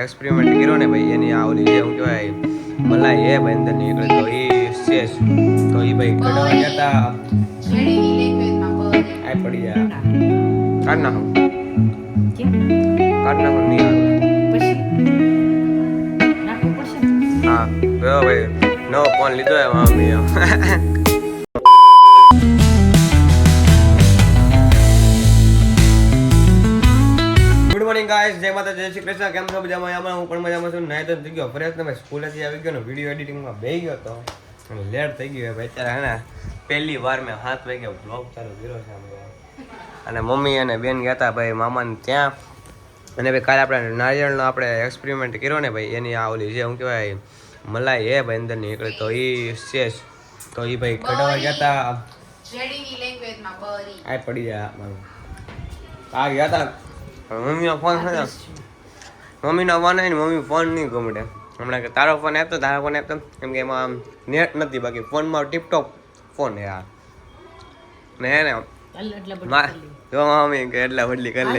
experiment કર્યો ને ભાઈ એની આ ઓલી જે હું કહેવાય મલાઈ હે ભાઈ અંદર નીકળે તો એ શેષ તો એ ભાઈ કડવા જતા શેડીની લેંગ્વેજમાં બોલે આ પડી જાય કાઢ નાખો કેમ કાઢ નાખો નહીં આવે પછી નાખવું પડશે હા ગયો ભાઈ નવો ફોન લીધો હે મમ્મી ગાઈસ જય માતા જય શ્રી કૃષ્ણ કેમ છો મજામાં હું પણ મજામાં છું નાઈ તો થઈ ગયો ફ્રેશ ને ભાઈ સ્કૂલેથી આવી ગયો ને વિડિયો એડિટિંગમાં બેહી ગયો તો લેટ થઈ ગયો ભાઈ અત્યારે હે ને પહેલી વાર મેં 7 વાગે બ્લોગ ચાલુ કર્યો છે અને મમ્મી અને બેન ગયા હતા ભાઈ મામાને ત્યાં અને ભાઈ કાલે આપણે નારિયેળનો આપણે એક્સપેરિમેન્ટ કર્યો ને ભાઈ એની આ ઓલી જે હું કહેવાય મલાઈ હે ભાઈ અંદર નીકળે તો એ શેષ તો એ ભાઈ કડવા ગયા હતા શેડીની લેંગ્વેજમાં બરી આ પડી જાય આ ગયા હતા મમ્મીનો ફોન છે મમ્મીનો ફોન હોય ને મમ્મી ફોન નહીં ગમડે હમણાં કે તારો ફોન આપતો તારો ફોન આપતો કેમ કે એમાં નેટ નથી બાકી ફોનમાં ટીપટોપ ફોન હે આ ને હે ને જો મમ્મી કે એટલા બદલી કરી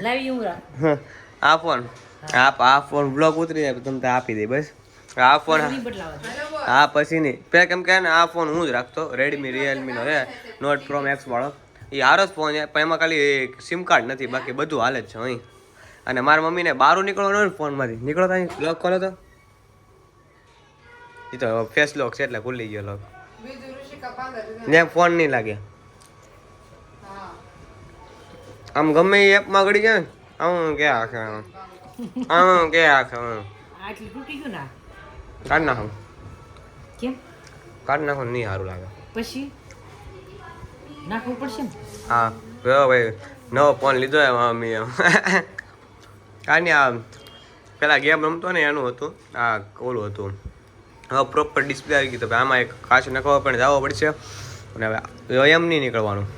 લે આ ફોન આ ફોન બ્લોક ઉતરી જાય તમને આપી દે બસ આ ફોન હા પછી નહીં પેલા કેમ કે આ ફોન હું જ રાખતો રેડમી રિયલમીનો હે નોટ પ્રો મેક્સ વાળો એ આરો જ ફોન છે પણ એમાં ખાલી સિમ કાર્ડ નથી બાકી બધું હાલે જ છે અહીં અને મારા મમ્મીને બહાર નીકળવાનું હોય ને ફોનમાંથી નીકળો તો લોક ખોલો તો એ તો ફેસ લોક છે એટલે ખુલી ગયો લોક ને ફોન નહીં લાગે આમ ગમે એ એપમાં ગળી જાય ને આમ કે આખે આમ કે આખે કાઢ નાખો કેમ કાઢ નાખો નહીં સારું લાગે પછી નાખવું પડશે ને હા ગયો ભાઈ નવો ફોન લીધો હે મમ્મી કાંઈ આ પેલા ગેમ રમતો ને એનું હતું આ ઓલું હતું હવે પ્રોપર ડિસ્પ્લે આવી ગયું તો ભાઈ આમાં એક કાચ નખાવો પણ જવો પડશે અને હવે એમ નહીં નીકળવાનું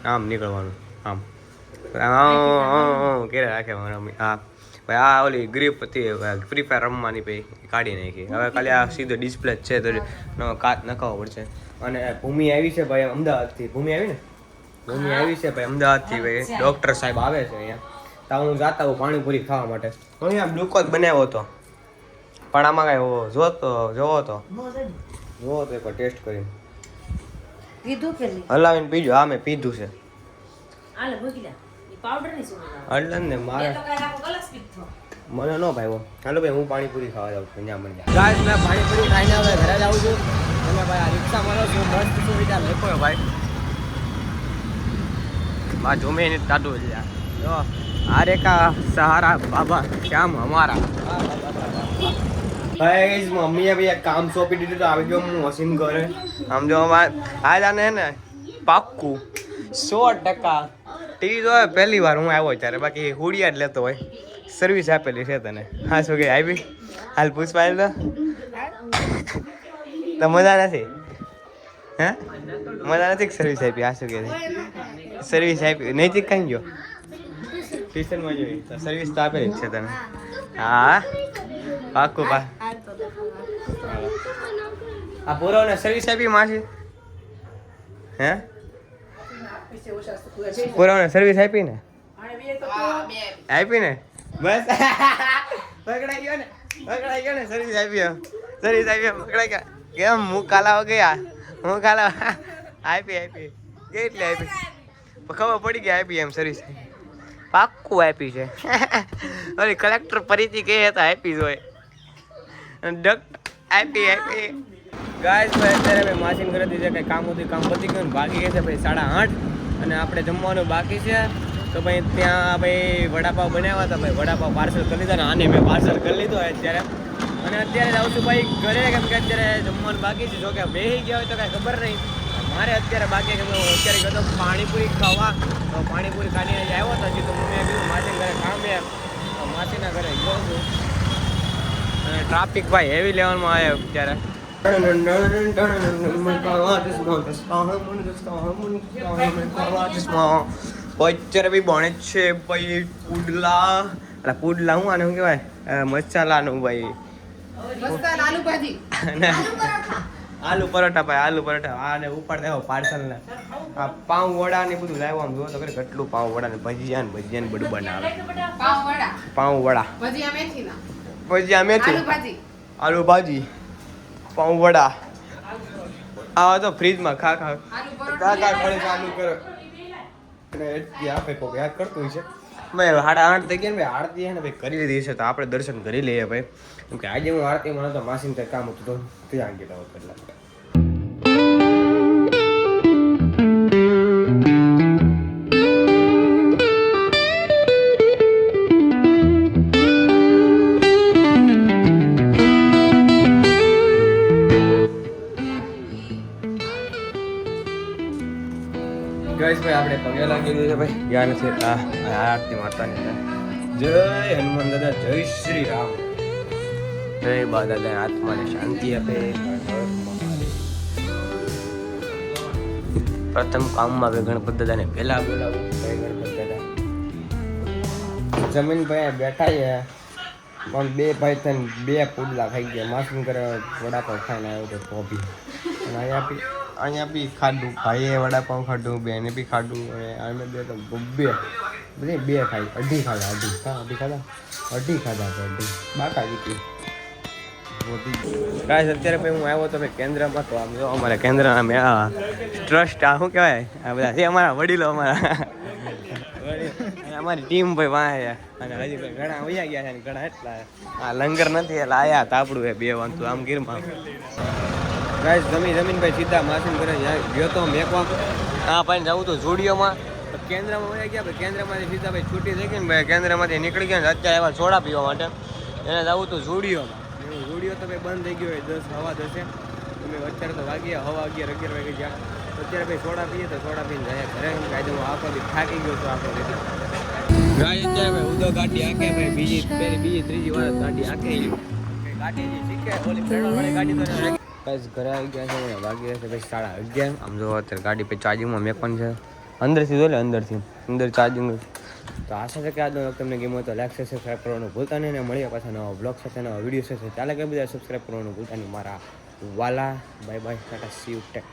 આમ નીકળવાનું આમ કે રાખે મમ્મી હા ભાઈ આ ઓલી ગ્રીપ હતી ફ્રી ફાયર રમવાની ભાઈ કાઢી નાખી હવે ખાલી આ સીધો ડિસ્પ્લે જ છે તો કાચ નખાવવો પડશે અને ભૂમિ આવી છે ભાઈ અમદાવાદથી ભૂમિ આવી ને ભૂમિ આવી છે ભાઈ અમદાવાદથી ભાઈ ડૉક્ટર સાહેબ આવે છે અહીંયા તો હું જાતા હું પાણીપુરી ખાવા માટે હું અહીંયા ગ્લુકોઝ બનાવ્યો હતો પણ આમાં કાંઈ જોવો તો એકવાર ટેસ્ટ કરીને પીધું કે હલાવીને પીજો હા મેં પીધું છે આલે ભૂકી લે ઈ પાવડર ની શું એટલે ને મારે તો કાઈ આખો ગ્લાસ પીધો મને ન ભાઈ હાલો ભાઈ હું પાણીપુરી ખાવા જાઉં છું અહીંયા મળી જાય ગાઈસ મેં પાણીપુરી ખાઈને હવે ઘરે જાઉં છું અને ભાઈ આ રિક્ષા મારો છું મસ્ત સુવિધા લેખો ભાઈ બા જો મેં કાઢું છે જો આરે કા સહારા બાબા શ્યામ હમારા ભાઈ મમ્મીએ ભાઈ એક કામ સોંપી દીધું તો આવી ગયો હું મશીન ઘરે આમ જો આ જાને ને પાક્કું 100% ટીવી જોવે પહેલી વાર હું આવ્યો ત્યારે બાકી હુડિયા જ લેતો હોય સર્વિસ આપેલી છે તને હા શું કે આવી હાલ પૂછવા તો મજા નથી હે મજા નથી સર્વિસ આપી આ શું કે સર્વિસ આપી નૈતિક કઈ ગયો ટ્યુશનમાં જોઈ તો સર્વિસ તો આપેલી જ છે તને હા પાક્કું પા આ પૂરોને સર્વિસ આપી માસી હે પૂરોને સર્વિસ આપી ને આપી ને બસ પકડાઈ ગયો ને સર્વિસ આપી પકડાઈ ગયા કેમ હું કાલાવ ગયા હું કાલાવ આપી કેટલી આપી ખબર પડી ગઈ આપી એમ સર્વિસ પાક્કું આપી છે અરે કલેક્ટર ફરીથી કહે હતા આપી જ હોય આપી ગાઈસ ભાઈ અત્યારે ભાઈ માસીન કરી દીધે કંઈ કામ હતું કામ પતી ગયું બાકી છે ભાઈ 8:30 અને આપણે જમવાનું બાકી છે તો ભાઈ ત્યાં ભાઈ વડાપાવ બનાવ્યા હતા ભાઈ વડાપાવ પાર્સલ કરી લીધા ને આને મેં પાર્સલ કરી લીધો અત્યારે અને અત્યારે જાઉં છું ભાઈ ઘરે કેમ કે અત્યારે જમવાનું બાકી છે જો કે બેસી ગયા હોય તો કાંઈ ખબર નહીં મારે અત્યારે બાકી છે અત્યારે ગયો તો પાણીપુરી ખાવા તો પાણીપુરી ખાઈને આવ્યો હતો હજી તો મેં કીધું માસીના ઘરે કામ છે તો માસીના ઘરે ગયો છું અને ટ્રાફિક ભાઈ હેવી લેવલમાં આવ્યો અત્યારે અત્યારે બી બને છે ભાઈ પુડલા હું આને શું કહેવાય મસાલાનું ભાઈ આલુ પરોઠા ભાઈ આલુ પરોઠા આને ઉપર દેવો પાર્સલ ને આ પાઉં વડા ને બધું લાવ્યો આમ જો તો ખરી કેટલું પાઉં વડા ને ભજીયા ને બધું બનાવે પાઉં વડા ભજીયા મેથી આલુ ભાજી પાઉં વડા આ તો ફ્રીજમાં ખા પડે ચાલુ કરો આપે કોઈ યાદ કરતું છે ભાઈ 8:30 થઈ ગયા ને ભાઈ આરતી ને ભાઈ કરી લીધી છે તો આપણે દર્શન કરી લઈએ ભાઈ કેમ કે આજે હું આરતીમાં નતો માસીને કંઈ કામ હતું તો ત્યાં ગયેલા હોય કેટલા ગાઈસ ભાઈ આપણે પગે લાગી દીધું છે ભાઈ ગયા નથી આ આરતી માતાની જય હનુમાન દાદા જય શ્રી રામ જય બા દાદા આત્માને શાંતિ આપે પ્રથમ કામમાં ભાઈ ગણપત દાદાને પહેલા બોલાવું ભાઈ ગણપત દાદા જમીન ભાઈ બેઠા છે પણ બે ભાઈ થઈને બે પુડલા ખાઈ ગયા માસુમ કરે વડાપાવ ખાઈને આવ્યો તો કોફી અને અહીંયા બી ખાધું ભાઈએ વડાપાવ ખાધું બેને બી ખાધું અને અમે બે તો બે બધી બે ખાઈ અઢી ખાધા અઢી ખાધા બાકા જીતી કાંઈ અત્યારે ભાઈ હું આવ્યો તો ભાઈ કેન્દ્રમાં તો આમ જો અમારા કેન્દ્રના મેં ટ્રસ્ટ આ શું કહેવાય આ બધા છે અમારા વડીલો અમારા અમારી ટીમ ભાઈ વાંહે અને હજી ભાઈ ઘણા વયા ગયા છે ને ઘણા એટલા આ લંગર નથી એટલે આયા તાપડું બે વાંધું આમ ગીરમાં ગાઈસ જમીન ભાઈ સીધા માસીન કરે ગયો તો મેકવા હા ભાઈ જવું તો ઝુડિયોમાં કેન્દ્રમાં વયા ગયા ભાઈ કેન્દ્રમાંથી સીધા ભાઈ છૂટી થઈ ગઈ ને ભાઈ કેન્દ્રમાંથી નીકળી ગયા ને અત્યારે એવા સોડા પીવા માટે એને જવું તો ઝુડિયોમાં ઝુડિયો તો ભાઈ બંધ થઈ ગયો હોય 10 હવા 10 તમે અત્યારે તો વાગ્યા હવા 11 વાગે ગયા અત્યારે ભાઈ સોડા પીએ તો સોડા પીને જાય ઘરે કાયદો હું આખો દી થાકી ગયો છું આખો દી ગાય અત્યારે ભાઈ ઉદો ગાડી આંકે ભાઈ બીજી ત્રીજી વાર ગાડી આંકે ગાડી જે શીખે ઓલી પેટ્રોલ વાળી ગાડી તો બસ ઘરે આવી ગયા છે મને વાગી રહેશે પછી 11:30 આમ જો અત્યારે ગાડી પછી ચાર્જિંગમાં મેકવાનું છે અંદરથી જો લે અંદર ચાર્જિંગ તો આશા છે કે આજનો વ્લોગ તમને ગમ્યો તો લાઈક સબસ્ક્રાઈબ કરવાનું ભૂલતા નહીં અને મળીએ પાછા નવા વ્લોગ સાથે નવા વિડીયો સાથે ચાલે કે બધા સબસ્ક્રાઈબ કરવાનું ભૂલતા નહીં મારા વાલા bye bye Tata C you take